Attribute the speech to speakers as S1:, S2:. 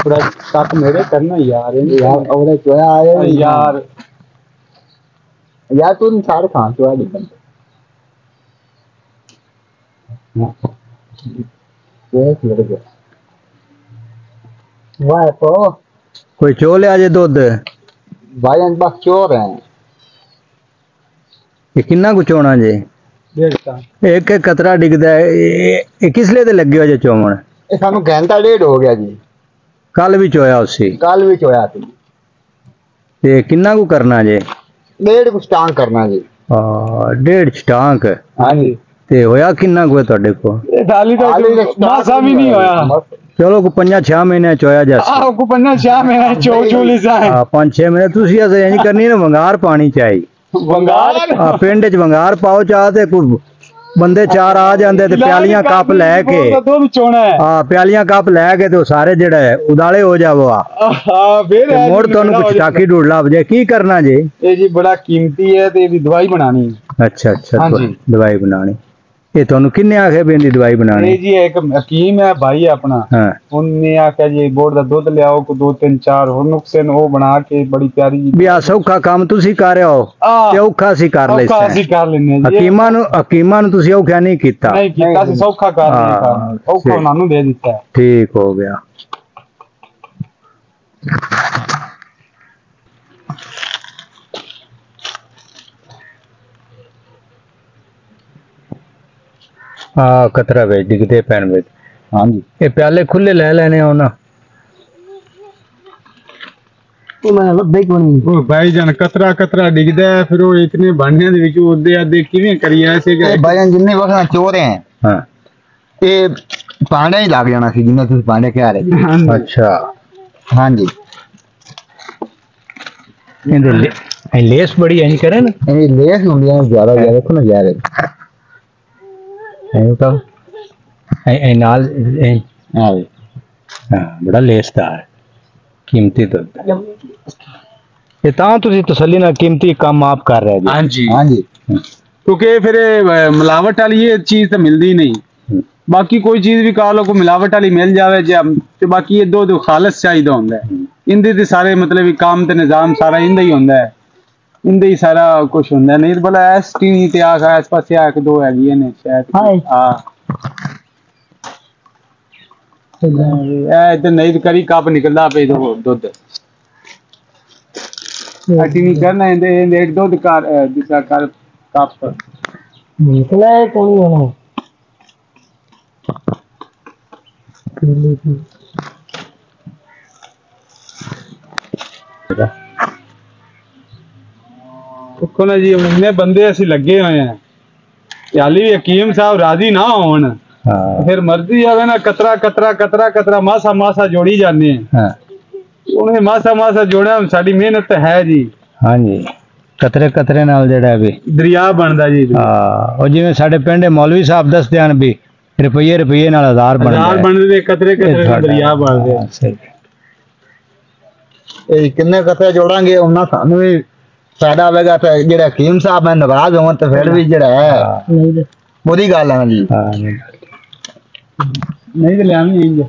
S1: थोड़ा तक मेरे करना यार
S2: यार और चोया आए
S1: यार
S2: यार तू सारे खां चोया दिखन ये लड़ गया वाह तो
S3: कोई चोले आज दूध
S2: भाई अन बस चोर हैं
S3: ये किन्ना कुछ होना जे एक एक कतरा डिगदा है ये किस लिए ते लगे हो जे चोमन
S2: ये सानू घंटा डेढ़ हो गया जी
S3: कल भी चोया उसी
S2: कल भी चोया थी
S3: ते किन्ना को करना जे
S2: डेढ़ कुछ टांग करना जी
S3: 1.5 स्टांक
S2: हाँ जी
S3: ते होया किन्ना को तुहाडे को
S1: डाली तो मासा भी नहीं होया
S3: चलो को 5-6 महीने चोया जा
S1: को 5-6 महीने चोली सा
S3: 5-6 महीने तुसी ऐसे इंज करनी ना वंगार पानी चाहिए
S1: वंगार
S3: पिंड च वंगार पाओ चाहते कोई बंदे 4 आ जाते ते प्यालियां कप लैके
S1: दूध चोना है
S3: हाँ प्यालियां कप लैके तो सारे जेड़ा है उदाले हो जावो
S1: फिर
S3: मोड़ तुहानू कुछ टाकी ढूंढ ला जे की करना जे
S1: ये जी बड़ा कीमती है ते दवाई बनानी
S3: अच्छा अच्छा
S1: हाँ जी।
S3: दवाई बनानी ये तुहानू किन्ने आखे भी इंदी दवाई बनानी
S1: ये जी एक हकीम है भाई अपना
S3: हाँ
S1: उन्हें आख्या जी बोर्ड दा दूध ले आओ को 2-3-4 और नुस्खे वो बना के बड़ी प्यारी
S3: भी आ सौखा काम तुसी कर रहे हो ते औखा सी कर ले
S1: ਅਸੀਂ ਕਰ ਲੈਨੇ ਜੀ
S3: हकीमां नू तुसी औखा नहीं कीता
S1: ਨਹੀਂ ਕੀਤਾ ਸੀ ਸੌਖਾ ਕਰ ਲਿਆ ਔਖਾ ਉਹਨਾਂ ਨੂੰ ਦੇ ਦਿੱਤਾ
S3: ठीक हो गया हाँ कतरा बेच दिखते पैन बेच
S2: हाँ जी
S3: ये प्याले खुले ले लेने हो ना
S2: तो मैं लब्बे क्यों नहीं
S1: ਉਹ ਭਾਈ ਜਾਨ ਕਤਰਾ ਕਤਰਾ ਡਿੱਗਦਾ ਹੈ ਫਿਰ ਉਹ ਇਤਨੇ ਬਾਣਿਆਂ ਦੇ ਵਿੱਚ ਉਹਦੇ ਆਦੇ ਕਿਵੇਂ ਕਰੀਏ ਐਸੇ
S2: ये भाईजान जिन्ने वक्त चोर हैं
S3: हाँ
S2: ये पांडे ही लग जाना सी जिन्ने तुम पांडे क्या रहे
S3: अच्छा
S2: हाँ जी
S3: इनदे लेस बड़ी है नहीं करे ना
S2: ये लेस होंगे ज्यादा ज्यादा देखो ना ज्यादा
S3: तो नाल
S2: हाँ
S3: हाँ बड़ा लेसदार कीमती तो ये तां तुसी तसल्ली ना कीमती काम आप कर रहे
S1: हाँ जी
S2: हाँ जी
S1: क्योंकि फिर मिलावट वाली ये चीज तो मिलती नहीं बाकी कोई चीज भी कह लो को मिलावट वाली मिल जावे ते बाकी ये दो खालस चाहिए होंगे इंदे ते सारे मतलब काम ते निजाम सारा इंदा ही होंगे इंदे ही सारा कुछ होंगे नहीं तो भला एस टी ते आखा इस पासे आके दो हैगी ने शायद हाँ इधर नहीं करी कप निकलता पे दुध अटी नहीं करना इंदे दुध कर दूसरा कर कप
S2: निकला है कौन होना
S1: देखो ना जी इन्ने बंदे असि लगे हुए हैं हाली भी हकीम साहब राजी ना होन फिर मर्जी आवे ना कतरा कतरा कतरा कतरा मासा मासा जोड़ी जाने हैं उन्हें मासा मासा जोड़ा साडी मेहनत तो है जी
S3: हाँ जी कतरे कतरे नाल जेड़ा भी
S1: दरिया बनदा जी
S3: हाँ और जिवें साडे पिंड मौलवी साहब दसदे हन भी रुपये नाल हजार
S1: बनदे कतरे कतरे दरिया बनदे
S3: सही
S2: ये किन्ने कतरे जोड़ांगे उन्ना सानू भी फायदा होगा तो जेड़ा हकीम साहब है नाराज होवन तो फिर भी जेड़ा है बुरी गल है जी
S3: हाँ
S1: नहीं तो ले आवी